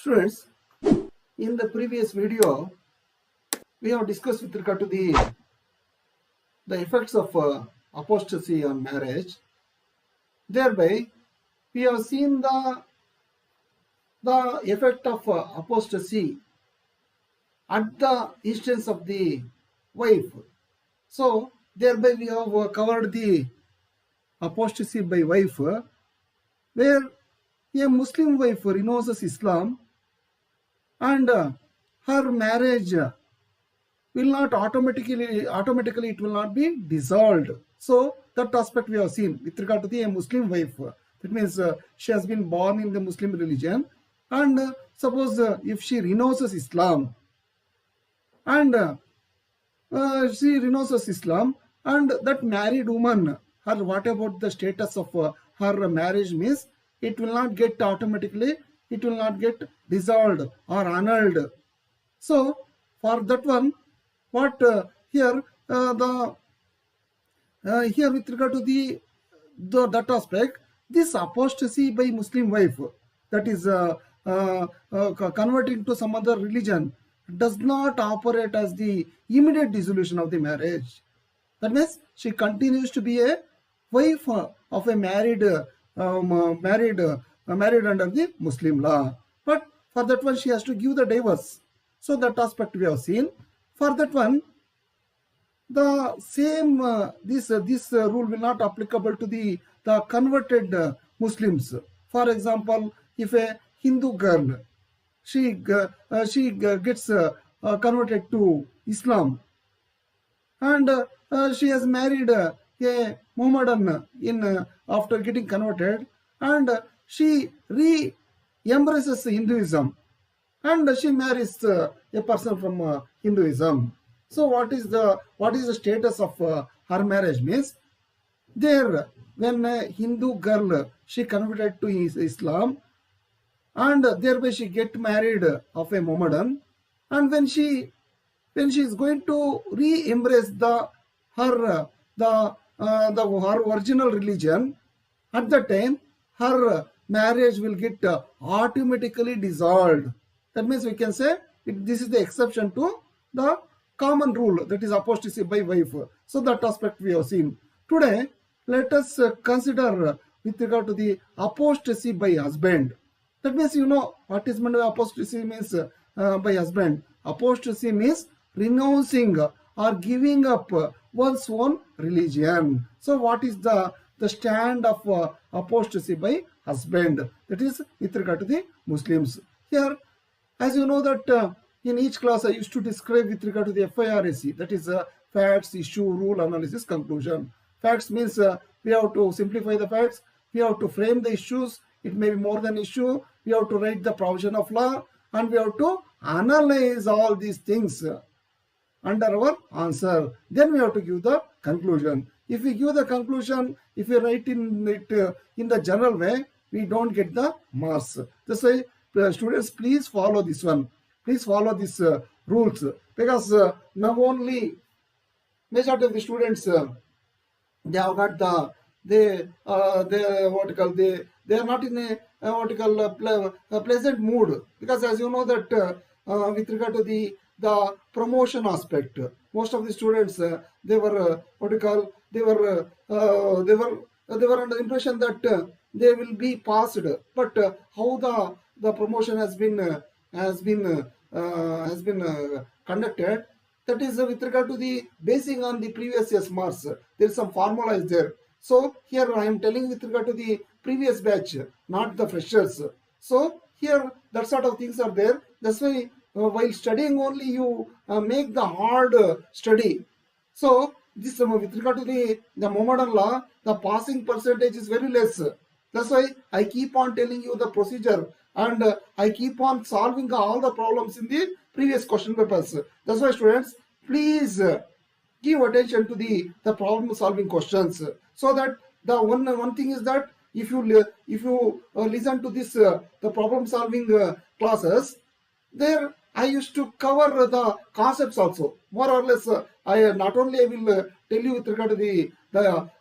Students, in the previous video, we have discussed with regard to the effects of apostasy on marriage. Thereby, we have seen the effect of apostasy at the instance of the wife. So, thereby we have covered the apostasy by wife, where a Muslim wife renounces Islam and her marriage will not automatically it will not be dissolved. So that aspect we have seen with regard to the Muslim wife. That means she has been born in the Muslim religion, and suppose if she renounces Islam and that married woman, her what about the status of her marriage means it will not get automatically, it will not get dissolved or annulled. So for that one, what here with regard to that aspect, this apostasy by Muslim wife, that is converting to some other religion, does not operate as the immediate dissolution of the marriage. That means she continues to be a wife of a married under the Muslim law. But for that one, she has to give the divorce. So that aspect we have seen. For that one, the same this rule will not applicable to the converted Muslims. For example, if a Hindu girl she gets converted to Islam, and she has married a Mohammedan after getting converted, and she embraces Hinduism, and she marries a person from Hinduism. So what is the status of her marriage means? There, when a Hindu girl she converted to Islam, and thereby she get married of a Mohammedan, and when she is going to re-embrace her original religion, at that time her marriage will get automatically dissolved. That means we can say this is the exception to the common rule, that is apostasy by wife. So that aspect we have seen. Today, let us consider with regard to the apostasy by husband. That means you know what is meant by apostasy means by husband. Apostasy means renouncing or giving up one's own religion. So what is the stand of apostasy by husband? That is with regard to the Muslims. Here, as you know that in each class I used to describe with regard to the FIRAC, that is facts, issue, rule, analysis, conclusion. Facts means we have to simplify the facts, we have to frame the issues, it may be more than issue, we have to write the provision of law, and we have to analyze all these things under our answer. Then we have to give the conclusion. If we give the conclusion, if we write in it in the general way, we don't get the marks. That's why students, please follow this one. Please follow these rules, because now only majority of the students they have got they are not in a pleasant mood, because as you know that with regard to the promotion aspect, most of the students they were they were under the impression that they will be passed, but how the promotion has been conducted, that is with regard to the basing on the previous year's marks. There is some formula is there. So here I am telling with regard to the previous batch, not the freshers. So here that sort of things are there. That's why while studying only you make the hard study. So this with regard to the Mohammedan law, the passing percentage is very less. That's why I keep on telling you the procedure, and I keep on solving all the problems in the previous question papers. That's why students, please give attention to the problem solving questions, so that the one thing is that if you listen to this the problem solving classes, there I used to cover the concepts also, more or less. I not only I will tell you with regard to the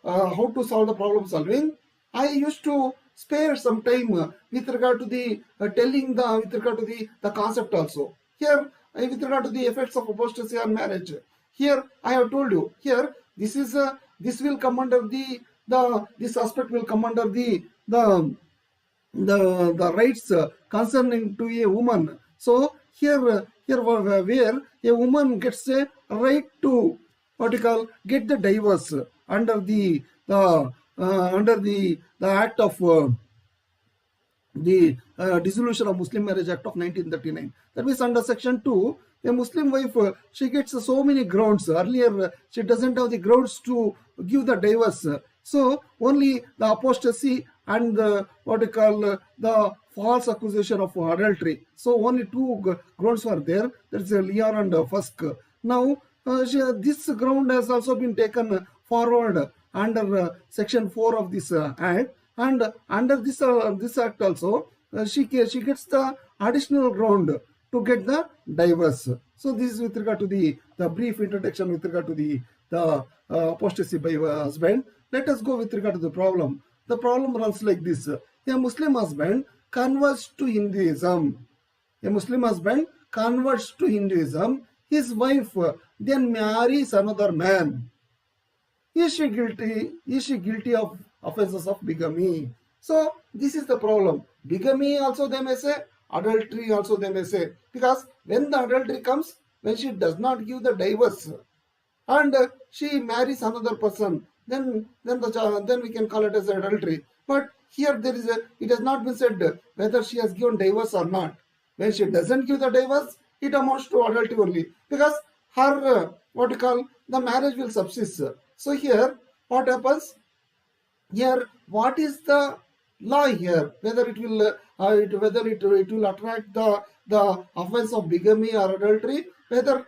how to solve the problem solving, I used to spare some time with regard to the telling with regard to the concept also. Here, with regard to the effects of apostasy on marriage, here I have told you, here this will come under this aspect will come under the rights concerning to a woman. So here where a woman gets a right to get the divorce under the act of the Dissolution of Muslim Marriage Act of 1939. That means under section 2, a Muslim wife, she gets so many grounds. Earlier, she doesn't have the grounds to give the divorce. So only the apostasy and the false accusation of adultery. So only two grounds were there. That's Leon and Fusk. Now this ground has also been taken forward under section 4 of this act, and under this act also she gets the additional ground to get the divorce. So this is with regard to the brief introduction with regard to the apostasy by husband. Let us go with regard to the problem. The problem runs like this. A Muslim husband converts to Hinduism. A Muslim husband converts to Hinduism. His wife then marries another man. Is she guilty? Is she guilty of offenses of bigamy? So this is the problem. Bigamy also they may say, adultery also they may say. Because when the adultery comes, when she does not give the divorce and she marries another person, then we can call it as adultery. But here it has not been said whether she has given divorce or not. When she doesn't give the divorce, it amounts to adultery only, because her the marriage will subsist. So here what happens? Here what is the law here? Whether it will attract the offense of bigamy or adultery? Whether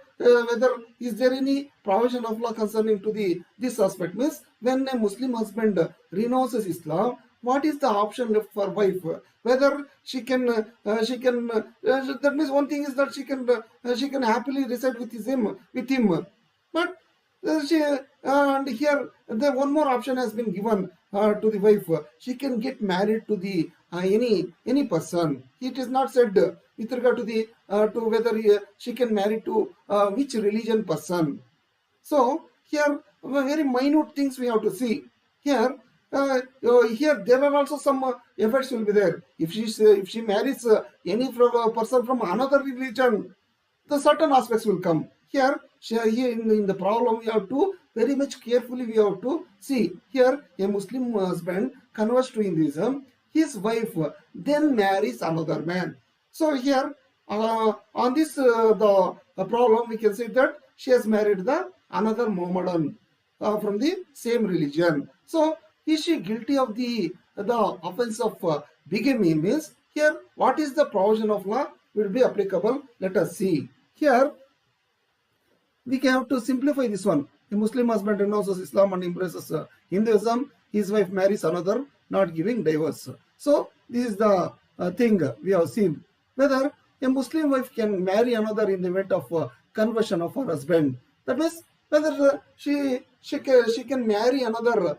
is there any provision of law concerning to this aspect? Means when a Muslim husband renounces Islam, what is the option left for wife? Whether she can that means one thing is that she can happily reside with him, but and here one more option has been given to the wife. She can get married to the any person. It is not said with regard to whether she can marry to which religion person. So here very minute things we have to see. Here there are also some effects will be there. If she marries any person from another religion, the certain aspects will come. Here in the problem we have to very much carefully we have to see. Here a Muslim husband converts to Hinduism. His wife then marries another man. So here on this the problem we can say that she has married another Mohammedan from the same religion. So is she guilty of the offense of bigamy? Means here what is the provision of law will be applicable? Let us see. Here we have to simplify this one. A Muslim husband renounces Islam and embraces Hinduism. His wife marries another, not giving divorce. So this is the thing we have seen. Whether a Muslim wife can marry another in the event of conversion of her husband. That means whether she can marry another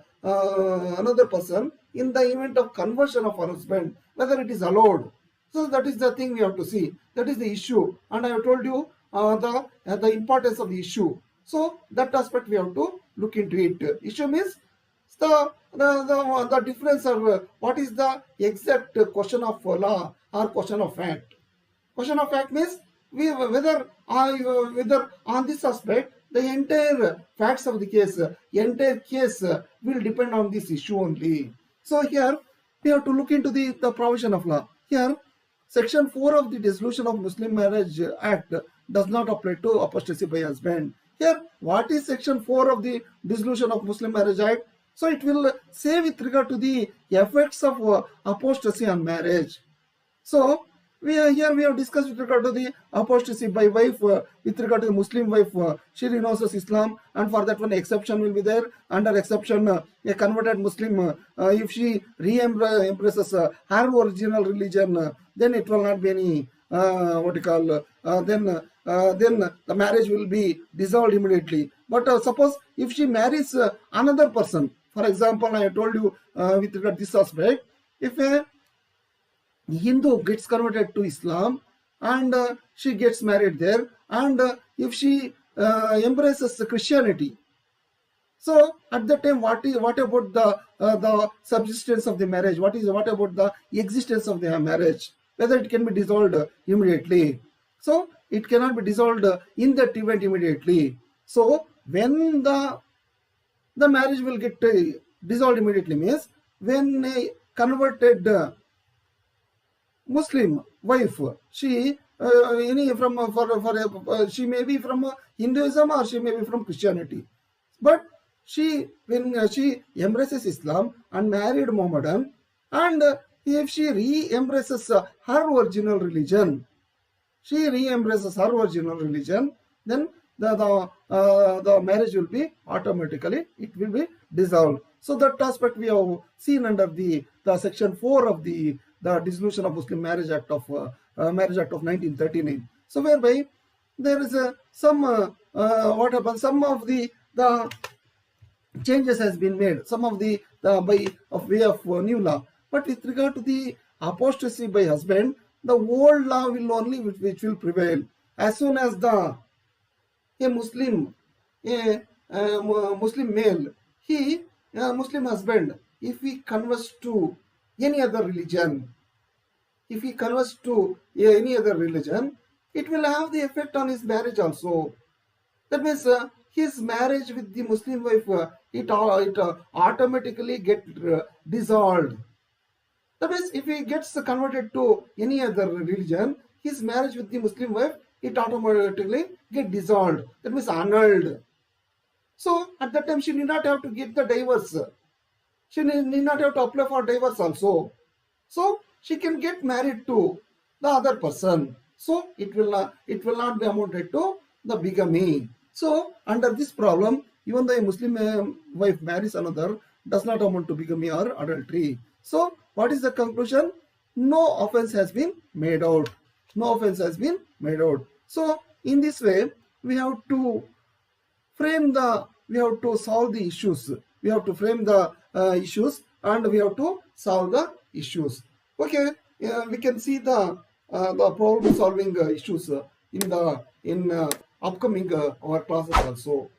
person in the event of conversion of her husband, whether it is allowed. So that is the thing we have to see. That is the issue, and I have told you the importance of the issue. So that aspect we have to look into it. Issue means the difference of what is the exact question of law or question of fact. Question of fact means whether on this aspect the entire facts of the case, entire case will depend on this issue only. So here we have to look into the provision of law. Here section 4 of the Dissolution of Muslim Marriage Act does not apply to apostasy by husband. Here what is section 4 of the Dissolution of Muslim Marriage Act? So it will say with regard to the effects of apostasy on marriage. So we have discussed with regard to the apostasy by wife, with regard to the Muslim wife, she renounces Islam, and for that one exception will be there. Under exception, a converted Muslim, if she re-embraces her original religion, then it will not be any then the marriage will be dissolved immediately. But suppose if she marries another person, for example, I told you with regard to this aspect, if a Hindu gets converted to Islam and she gets married there, and if she embraces Christianity, so at that time, what about the subsistence of the marriage? What about the existence of the marriage? Whether it can be dissolved immediately? So it cannot be dissolved in that event immediately. So when the marriage will get dissolved immediately means when a converted Muslim wife, she any from she may be from Hinduism or she may be from Christianity, but she when she embraces Islam and married Mohammedan, and if she re-embraces her original religion, then the marriage will be automatically, it will be dissolved. So that aspect we have seen under the section 4 of the Dissolution of Muslim Marriage Act of 1939. So whereby there is some what happens, some of the changes has been made, some of the by of way of new law, but with regard to the apostasy by husband, the old law will only which will prevail. As soon as a Muslim Muslim male, Muslim husband, if he converts to any other religion, it will have the effect on his marriage also. That means his marriage with the Muslim wife, it automatically get dissolved. That means if he gets converted to any other religion, his marriage with the Muslim wife, it automatically get dissolved. That means annulled. So at that time she need not have to get the divorce. She need not have to apply for divorce also. So she can get married to the other person. So it will not be amounted to the bigamy. So under this problem, even the Muslim wife marries another, does not amount to bigamy or adultery. So what is the conclusion? No offense has been made out. So in this way, we have to solve the issues. We have to frame the issues and we have to solve the issues. Okay, we can see the problem solving issues in upcoming our classes also.